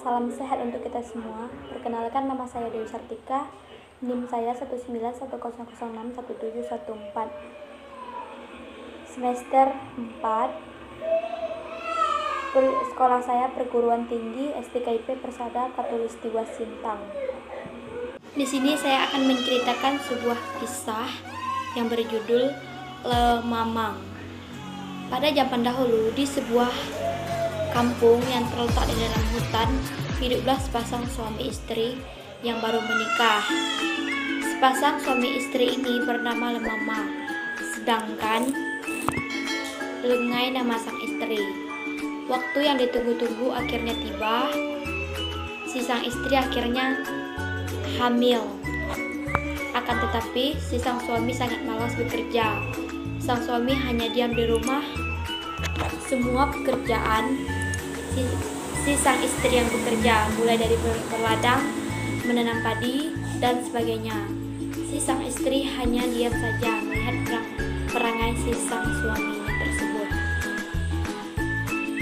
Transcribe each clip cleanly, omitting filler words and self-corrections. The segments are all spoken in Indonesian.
Salam sehat untuk kita semua. Perkenalkan, nama saya Dewi Sartika. NIM saya 19100611714. Semester 4. Sekolah saya perguruan tinggi STKIP Persada Khatulistiwa Sintang. Di sini saya akan menceritakan sebuah kisah yang berjudul Lemamang. Pada zaman dahulu, di sebuah kampung yang terletak di dalam hutan, hiduplah sepasang suami istri yang baru menikah. Sepasang suami istri ini bernama Lemamang, sedangkan Lengai nama sang istri. Waktu yang ditunggu-tunggu akhirnya tiba. Si sang istri akhirnya hamil. Akan tetapi si sang suami sangat malas bekerja. Sang suami hanya diam di rumah. Semua pekerjaan si sang istri yang bekerja, mulai dari berladang, menanam padi, dan sebagainya. Si sang istri hanya diam saja melihat perangai si sang suaminya tersebut.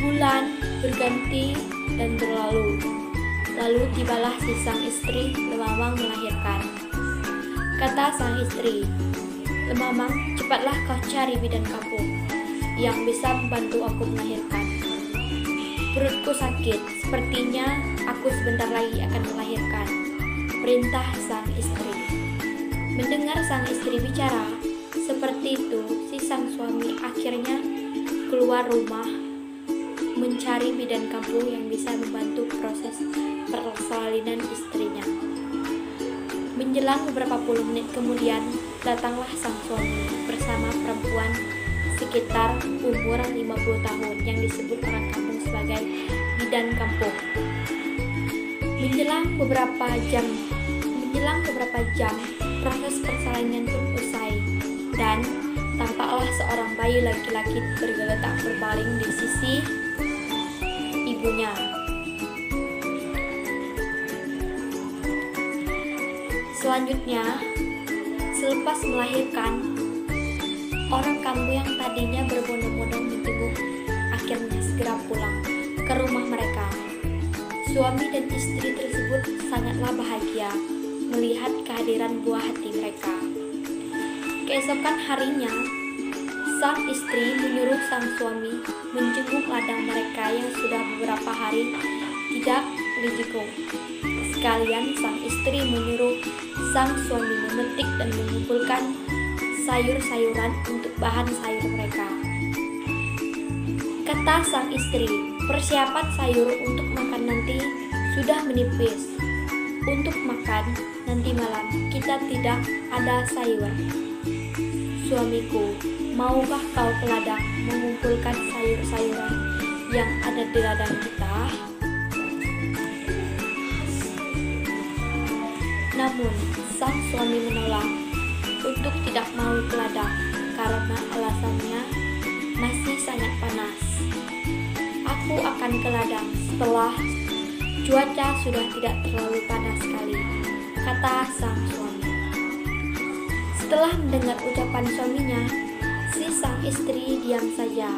Bulan berganti dan berlalu. Lalu tibalah si sang istri Lemamang melahirkan. Kata sang istri, "Lemamang, cepatlah kau cari bidan kampung yang bisa membantu aku melahirkan. Perutku sakit, sepertinya aku sebentar lagi akan melahirkan," perintah sang istri. Mendengar sang istri bicara seperti itu, si sang suami akhirnya keluar rumah mencari bidan kampung yang bisa membantu proses persalinan istrinya. Menjelang beberapa puluh menit kemudian, datanglah sang suami bersama perempuan sekitar umur 50 tahun yang disebut orang kampung sebagai bidan kampung. Menjelang beberapa jam, proses persalinan pun usai, dan tampaklah seorang bayi laki-laki bergeletak berbaring di sisi ibunya. Selanjutnya, selepas melahirkan, orang kampung yang tadinya berbondong-bondong menjenguk akhirnya segera pulang ke rumah mereka. Suami dan istri tersebut sangatlah bahagia melihat kehadiran buah hati mereka. Keesokan harinya, sang istri menyuruh sang suami menjenguk ladang mereka yang sudah beberapa hari tidak dijenguk. Sekalian sang istri menyuruh sang suami memetik dan mengumpulkan sayur-sayuran untuk bahan sayur mereka. Kata sang istri, "Persiapan sayur untuk makan nanti sudah menipis. Untuk makan nanti malam kita tidak ada sayur. Suamiku, maukah kau ke ladang mengumpulkan sayur-sayuran yang ada di ladang kita?" Namun, sang suami menolak untuk tidak mau ke ladang karena alasannya masih sangat panas. "Aku akan ke ladang setelah cuaca sudah tidak terlalu panas sekali," kata sang suami. Setelah mendengar ucapan suaminya, si sang istri diam saja.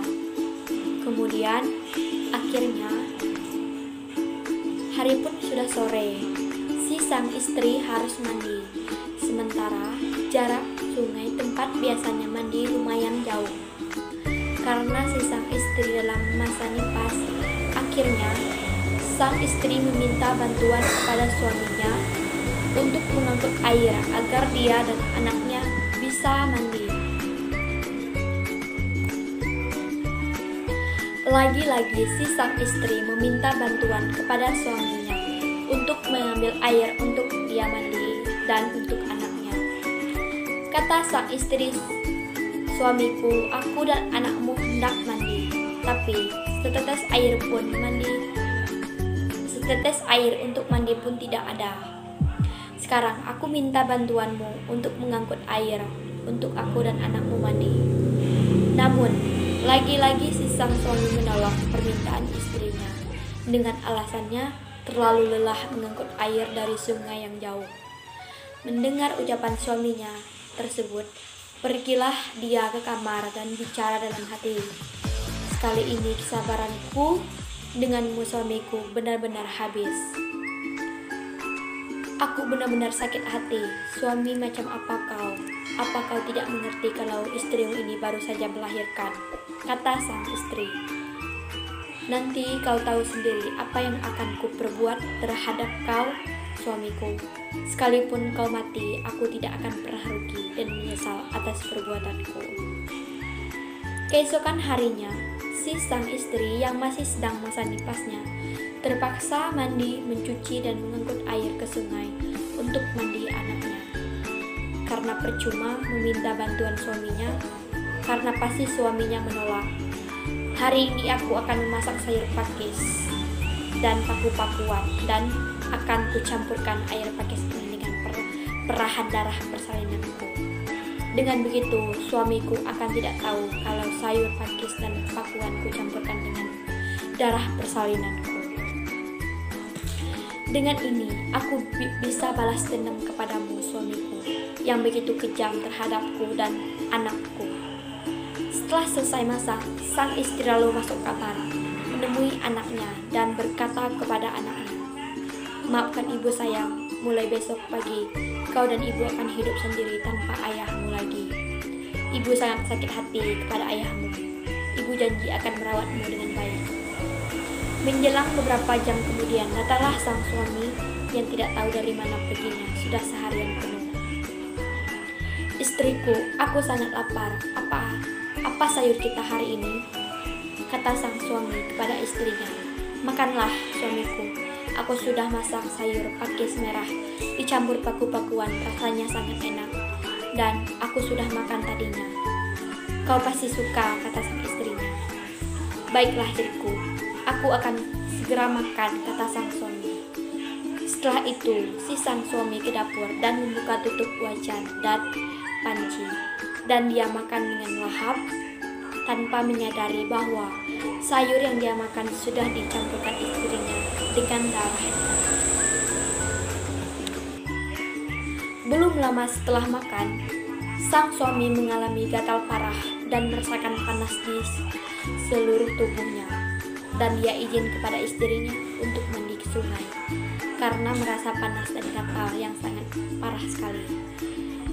Kemudian, akhirnya, hari pun sudah sore. Si sang istri harus mandi. Sementara jarak sungai tempat biasanya mandi lumayan jauh. Karena si sang istri dalam masa nifas, akhirnya sang istri meminta bantuan kepada suaminya untuk mengangkut air agar dia dan anaknya bisa mandi. Lagi-lagi si sang istri meminta bantuan kepada suaminya untuk mengambil air untuk dia mandi dan untuk anaknya. Kata sang istri, "Suamiku, aku dan anakmu hendak mandi, tapi setetes air untuk mandi pun tidak ada. Sekarang aku minta bantuanmu untuk mengangkut air untuk aku dan anakmu mandi." Namun, lagi-lagi si sang suami menolak permintaan istrinya dengan alasannya terlalu lelah mengangkut air dari sungai yang jauh. Mendengar ucapan suaminya tersebut, pergilah dia ke kamar dan bicara dalam hati, "Sekali ini kesabaranku Denganmu suamiku benar-benar habis. Aku benar-benar sakit hati. Suami macam apa kau? Apa kau tidak mengerti kalau istrimu ini baru saja melahirkan? Kata sang istri. Nanti kau tahu sendiri apa yang akan kuperbuat terhadap kau, suamiku. Sekalipun kau mati, aku tidak akan pernah rugi dan menyesal atas perbuatanku. Keesokan harinya, si sang istri yang masih sedang masa nipasnya terpaksa mandi, mencuci, dan mengangkut air ke sungai untuk mandi anaknya. Karena percuma meminta bantuan suaminya, karena pasti suaminya menolak. Hari ini aku akan memasak sayur pakis dan paku-pakuan dan akan kucampurkan air pakis ini dengan perahan darah persalinanku. Dengan begitu, suamiku akan tidak tahu kalau sayur pakis dan pakuan kucampurkan dengan darah persalinanku. Dengan ini, aku bisa balas dendam kepadamu, suamiku, yang begitu kejam terhadapku dan anakku. Setelah selesai masak, sang istri lalu masuk kamar, menemui anaknya dan berkata kepada anaknya, "Maafkan ibu sayang, mulai besok pagi kau dan ibu akan hidup sendiri tanpa ayahmu lagi. Ibu sangat sakit hati kepada ayahmu. Ibu janji akan merawatmu dengan baik." Menjelang beberapa jam kemudian, datanglah sang suami yang tidak tahu dari mana perginya sudah seharian penuh. "Istriku, aku sangat lapar. Apa sayur kita hari ini?" kata sang suami kepada istrinya. "Makanlah, suamiku. Aku sudah masak sayur pakis merah dicampur paku-pakuan, rasanya sangat enak. Dan aku sudah makan tadinya. Kau pasti suka," kata sang istrinya. "Baiklah, diriku. Aku akan segera makan," kata sang suami. Setelah itu, si sang suami ke dapur dan membuka tutup wajan dan panci. Dan dia makan dengan lahap tanpa menyadari bahwa sayur yang dia makan sudah dicampurkan istrinya dengan darah. Belum lama setelah makan, sang suami mengalami gatal parah dan merasakan panas di seluruh tubuhnya. Dan dia izin kepada istrinya untuk mandi ke sungai karena merasa panas dan gatal yang sangat parah sekali.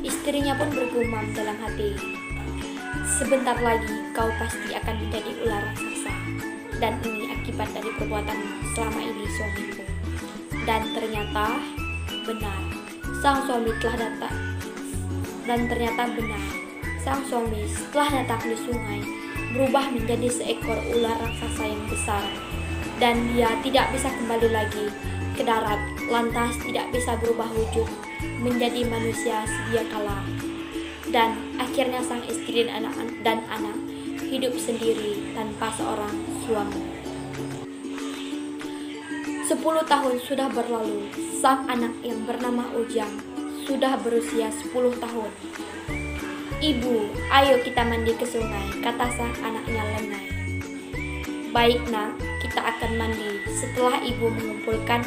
Istrinya pun bergumam dalam hati, "Sebentar lagi kau pasti akan menjadi ular raksasa, dan ini akibat dari perbuatanmu selama ini, suamiku." Dan ternyata benar, sang suami setelah datang di sungai berubah menjadi seekor ular raksasa yang besar, dan dia tidak bisa kembali lagi ke darat, lantas tidak bisa berubah wujud menjadi manusia sedia kala. Dan akhirnya sang istri dan anak hidup sendiri tanpa seorang suami. 10 tahun sudah berlalu. Sang anak yang bernama Ujang sudah berusia 10 tahun. "Ibu, ayo kita mandi ke sungai," kata sang anaknya lengah. "Baik nak, kita akan mandi setelah ibu mengumpulkan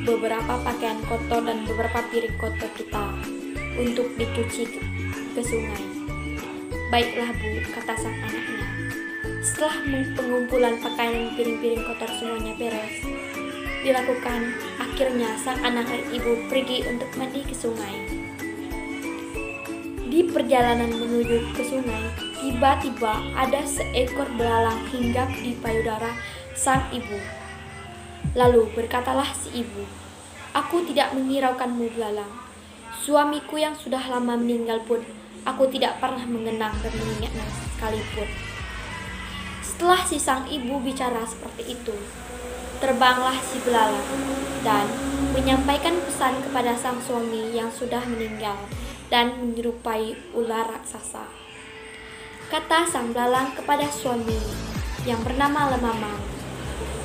beberapa pakaian kotor dan beberapa piring kotor kita untuk dicuci ke sungai." "Baiklah bu," kata sang anaknya. Setelah pengumpulan pakaian dan piring-piring kotor semuanya beres dilakukan, akhirnya sang anak dan ibu pergi untuk mandi ke sungai. Di perjalanan menuju ke sungai, tiba-tiba ada seekor belalang hinggap di payudara sang ibu. Lalu berkatalah si ibu, "Aku tidak menghiraukanmu, belalang. Suamiku yang sudah lama meninggal pun aku tidak pernah mengenang dan mengingatnya sekalipun." Setelah si sang ibu bicara seperti itu, terbanglah si belalang dan menyampaikan pesan kepada sang suami yang sudah meninggal dan menyerupai ular raksasa. Kata sang belalang kepada suami yang bernama Lemamang,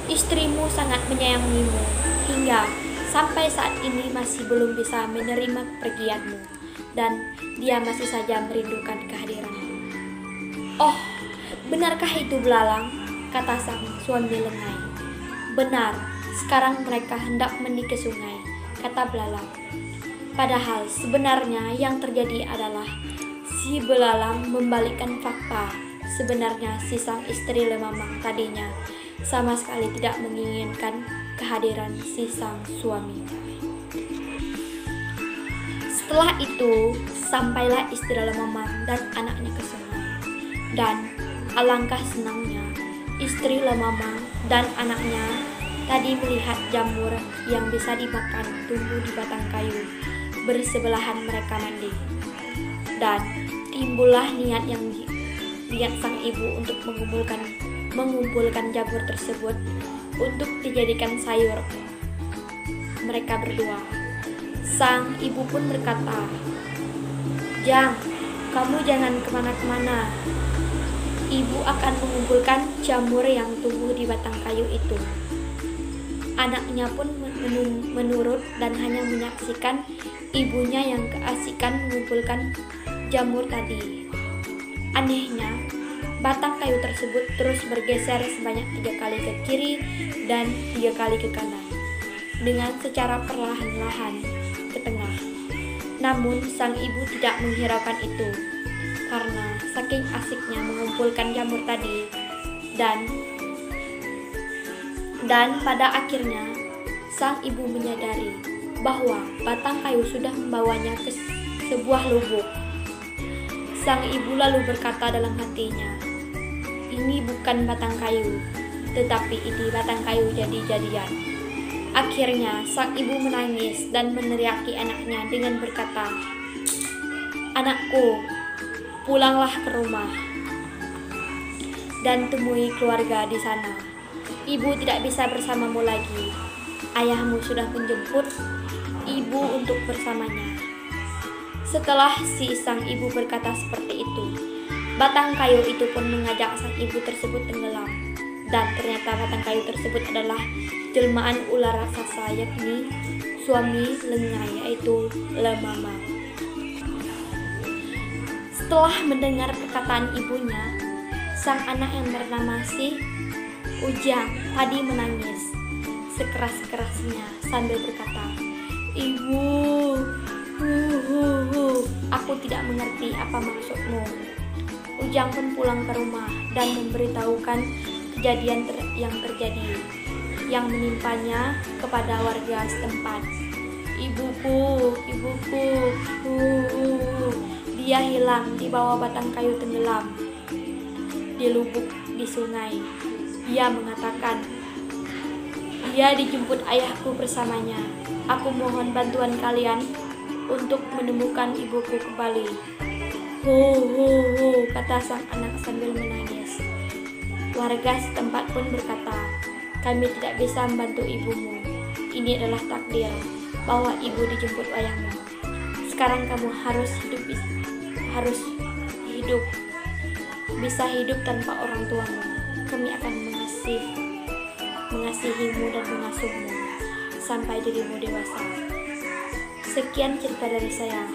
"Istrimu sangat menyayangimu hingga sampai saat ini masih belum bisa menerima kepergianmu, dan dia masih saja merindukan kehadiranmu." "Oh, benarkah itu, belalang?" kata sang suami lengai. "Benar, sekarang mereka hendak mandi ke sungai," kata belalang. Padahal sebenarnya yang terjadi adalah si belalang membalikkan fakta. Sebenarnya si sang istri Lemamang tadinya sama sekali tidak menginginkan kehadiran si sang suami. Setelah itu, sampailah istri Lemamang dan anaknya ke sungai. Dan alangkah senangnya istri Lemamang dan anaknya tadi melihat jamur yang bisa dimakan tumbuh di batang kayu bersebelahan mereka mandi. Dan timbullah niat sang ibu untuk mengumpulkan jamur tersebut untuk dijadikan sayur mereka berdua. Sang ibu pun berkata, "Jang, kamu jangan kemana-kemana. Ibu akan mengumpulkan jamur yang tumbuh di batang kayu itu." Anaknya pun menurut dan hanya menyaksikan ibunya yang keasikan mengumpulkan jamur tadi. Anehnya, batang kayu tersebut terus bergeser sebanyak 3 kali ke kiri dan 3 kali ke kanan, dengan secara perlahan-lahan ke tengah. Namun sang ibu tidak menghiraukan itu, karena saking asiknya mengumpulkan jamur tadi. Dan pada akhirnya sang ibu menyadari bahwa batang kayu sudah membawanya ke sebuah lubuk. Sang ibu lalu berkata dalam hatinya, "Ini bukan batang kayu, tetapi ini batang kayu jadi-jadian." Akhirnya sang ibu menangis dan meneriaki anaknya dengan berkata, "Anakku, pulanglah ke rumah dan temui keluarga di sana. Ibu tidak bisa bersamamu lagi. Ayahmu sudah menjemput ibu untuk bersamanya." Setelah si sang ibu berkata seperti itu, batang kayu itu pun mengajak sang ibu tersebut tenggelam. Dan ternyata batang kayu tersebut adalah jelmaan ular raksasa, yakni suami Lengai, yaitu Lemamang. Setelah mendengar perkataan ibunya, sang anak yang bernama si Ujang tadi menangis sekeras-kerasnya sambil berkata, "Ibu, aku tidak mengerti apa maksudmu." Ujang pun pulang ke rumah dan memberitahukan kejadian yang terjadi yang menimpanya kepada warga setempat. Ibuku, dia hilang di bawah batang kayu tenggelam di lubuk di sungai. Dia mengatakan, dia dijemput ayahku bersamanya. Aku mohon bantuan kalian untuk menemukan ibuku kembali. Kata sang anak sambil menangis. Warga setempat pun berkata, "Kami tidak bisa membantu ibumu. Ini adalah takdir bahwa ibu dijemput ayahmu. Sekarang kamu harus bisa hidup tanpa orang tuamu. Kami akan mengasihimu dan mengasuhmu sampai dirimu dewasa." Sekian cerita dari saya.